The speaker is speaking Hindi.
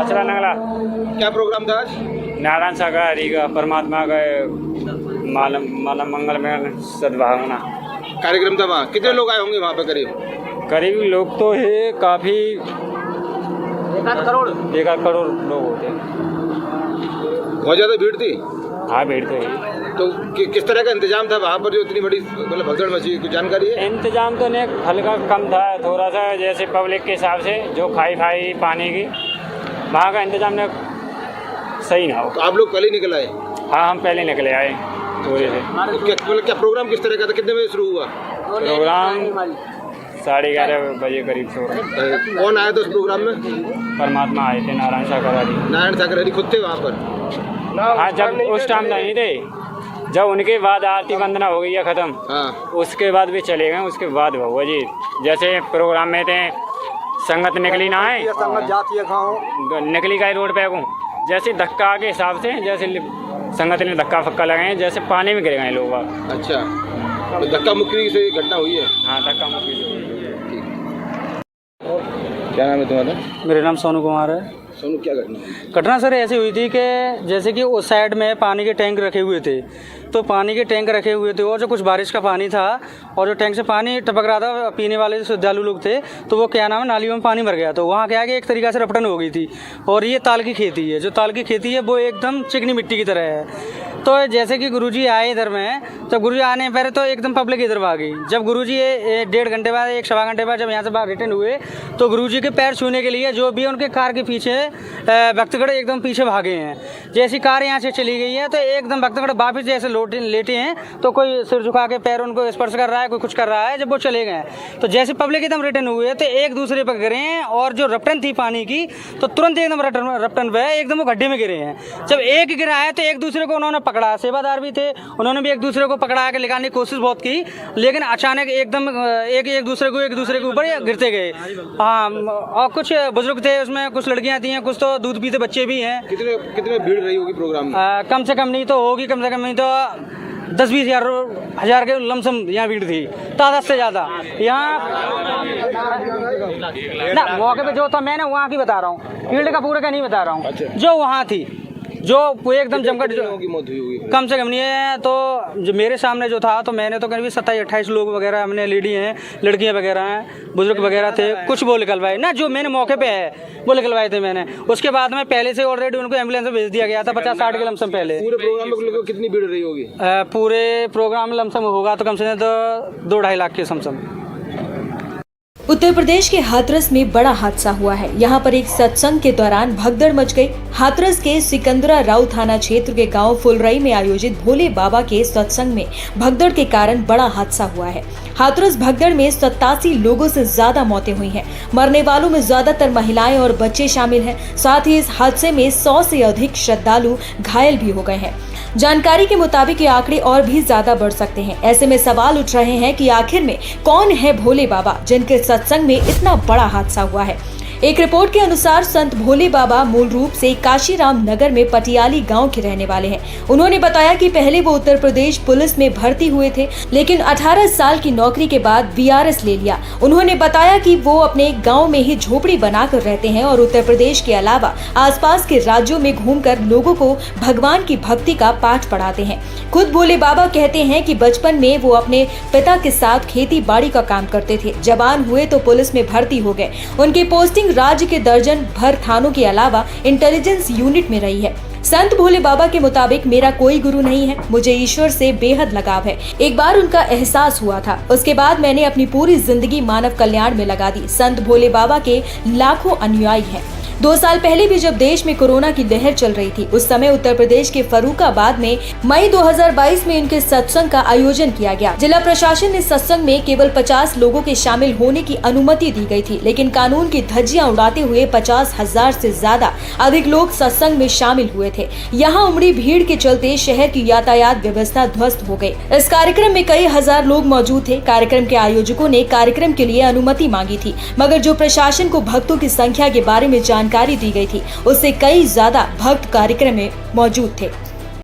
आचरा नंगला। क्या प्रोग्राम था आज? नारायण सागर हरि का परमात्मा का मानव मंगल में सद्भावना कार्यक्रम था वहाँ। कितने लोग आए होंगे वहाँ पे करीब? करीब लोग तो है काफ़ी 1 करोड़ लोग होते हैं। बहुत ज़्यादा भीड़ थी। हाँ भीड़ तो है। तो किस तरह का इंतजाम था वहाँ पर जो इतनी बड़ी मतलब भगदड़ मची, कुछ जानकारी है? इंतजाम तो नहीं, हल्का कम था थोड़ा सा, जैसे पब्लिक के हिसाब से जो खाई पानी की वहाँ का इंतजाम ने सही ना हो। तो आप लोग पहले ही निकल आए? हाँ हम पहले निकले आए थोड़े से। क्या प्रोग्राम किस तरह का था? कितने बजे शुरू हुआ प्रोग्राम? 11:30 बजे करीब से हो रहा है। कौन आया था उस प्रोग्राम में? परमात्मा आए थे, नारायण सागर हरि। नारायण सागर हरि खुद थे वहाँ पर? हाँ जब उस टाइम नहीं थे, जब उनके बाद आरती वंदना हो गई है ख़त्म। हाँ उसके बाद भी चले गए, उसके बाद हुआ जी। जैसे प्रोग्राम में थे संगत निकली ना है, संगत जाती है निकली का रोड पे को जैसे धक्का के हिसाब से, जैसे संगत ने धक्का फक्का लगाए, जैसे पानी में गिर गए लोग। अच्छा, तो धक्का मुक्की से घटना हुई है? हाँ धक्का मुक्की से। क्या नाम है तुम्हारा? मेरा नाम सोनू कुमार है। सोनू, क्या घटना? घटना सर ऐसी हुई थी कि जैसे कि उस साइड में पानी के टैंक रखे हुए थे, तो पानी के टैंक रखे हुए थे और जो कुछ बारिश का पानी था और जो टैंक से पानी टपक रहा था, पीने वाले जो श्रद्धालु लोग थे तो वो क्या नाम है नालियों में पानी भर गया। तो वहाँ क्या है कि एक तरीका से रपटन हो गई थी। और ये ताल की खेती है, जो ताल की खेती है वो एकदम चिकनी मिट्टी की तरह है। तो जैसे कि गुरुजी आए इधर में, तो गुरुजी आने पहले तो एकदम पब्लिक इधर भाग गई। जब गुरुजी 1.5 घंटे बाद, 1 सवा घंटे बाद जब यहाँ से बाहर रिटर्न हुए तो गुरुजी के पैर छूने के लिए जो भी उनके कार के पीछे भक्तगण एकदम पीछे भागे हैं। जैसी कार यहाँ से चली गई है तो एकदम भक्तगण वापिस जैसे लेटे हैं, तो कोई सिर झुका के पैर उनको स्पर्श कर रहा है, कोई कुछ कर रहा है। जब वो चले गए तो जैसे पब्लिक एकदम रिटर्न हुए तो एक दूसरे पर गिरे हैं और जो रपटन थी पानी की तो तुरंत एकदम रपटन पे एकदम वो गड्ढे में गिरे हैं। जब एक गिरा है तो एक दूसरे को उन्होंने पकड़ा, सेवादार भी थे, उन्होंने भी एक दूसरे को पकड़ा के निकालने की कोशिश बहुत की, लेकिन अचानक एकदम एक दूसरे के ऊपर गिरते गए। हाँ, और कुछ बुजुर्ग थे उसमें, कुछ लड़कियां थी, कुछ तो दूध पीते बच्चे भी हैं। कितने भीड़ रही होगी प्रोग्राम में? कम से कम नहीं तो होगी, कम से कम नहीं तो 10-20 हज़ार के लमसम यहाँ भीड़ थी, तादाद से ज़्यादा यहाँ ना। मौके पे जो था मैंने वहाँ की बता रहा हूँ, फील्ड का पूरे का नहीं बता रहा हूँ। जो वहाँ थी जो एकदम जमघट कम से कम नहीं है, तो जो मेरे सामने जो था तो मैंने तो करीब 27-28 लोग वगैरह हमने लेडी हैं, लड़कियां वगैरह हैं, बुजुर्ग वगैरह थे, कुछ वो निकलवाए ना, जो मैंने मौके पे है वो निकलवाए थे मैंने। उसके बाद में पहले से ऑलरेडी उनको एम्बुलेंस में भेज दिया गया था 50-60 के लमसम पहले। पूरे प्रोग्राम में कितनी भीड़ रही होगी? पूरे प्रोग्राम में लमसम होगा तो कम से कम तो 2-2.5 लाख के समसम। उत्तर प्रदेश के हाथरस में बड़ा हादसा हुआ है। यहाँ पर एक सत्संग के दौरान भगदड़ मच गई। हाथरस के सिकंदरा राव थाना क्षेत्र के गांव फुलरई में आयोजित भोले बाबा के सत्संग में भगदड़ के कारण बड़ा हादसा हुआ है। हाथरस भगदड़ में 87 लोगों से ज्यादा मौतें हुई हैं। मरने वालों में ज्यादातर महिलाएं और बच्चे शामिल हैं। साथ ही इस हादसे में 100 से अधिक श्रद्धालु घायल भी हो गए हैं। जानकारी के मुताबिक ये आंकड़े और भी ज्यादा बढ़ सकते हैं। ऐसे में सवाल उठ रहे हैं कि आखिर में कौन है भोले बाबा जिनके सत्संग में इतना बड़ा हादसा हुआ है। एक रिपोर्ट के अनुसार संत भोले बाबा मूल रूप से काशीराम नगर में पटियाली गांव के रहने वाले हैं। उन्होंने बताया कि पहले वो उत्तर प्रदेश पुलिस में भर्ती हुए थे, लेकिन 18 साल की नौकरी के बाद VRS ले लिया। उन्होंने बताया कि वो अपने गांव में ही झोपड़ी बनाकर रहते हैं और उत्तर प्रदेश के अलावा आसपास के राज्यों में घूमकर लोगों को भगवान की भक्ति का पाठ पढ़ाते हैं। खुद भोले बाबा कहते हैं कि बचपन में वो अपने पिता के साथ खेती बाड़ी का काम करते थे। जवान हुए तो पुलिस में भर्ती हो गए। उनकी पोस्टिंग राज्य के दर्जन भर थानों के अलावा इंटेलिजेंस यूनिट में रही है। संत भोले बाबा के मुताबिक मेरा कोई गुरु नहीं है, मुझे ईश्वर से बेहद लगाव है। एक बार उनका एहसास हुआ था, उसके बाद मैंने अपनी पूरी जिंदगी मानव कल्याण में लगा दी। संत भोले बाबा के लाखों अनुयायी हैं। 2 साल पहले भी जब देश में कोरोना की लहर चल रही थी, उस समय उत्तर प्रदेश के फर्रुखाबाद में मई 2022 में इनके सत्संग का आयोजन किया गया। जिला प्रशासन ने सत्संग में केवल 50 लोगों के शामिल होने की अनुमति दी गई थी, लेकिन कानून की धज्जियां उड़ाते हुए 50,000 से ज्यादा अधिक लोग सत्संग में शामिल हुए थे। यहाँ उमड़ी भीड़ के चलते शहर की यातायात व्यवस्था ध्वस्त हो गयी। इस कार्यक्रम में कई हजार लोग मौजूद थे। कार्यक्रम के आयोजकों ने कार्यक्रम के लिए अनुमति मांगी थी, मगर जो प्रशासन को भक्तों की संख्या के बारे में जानकारी दी गई थी, उससे कई ज्यादा भक्त कार्यक्रम में मौजूद थे।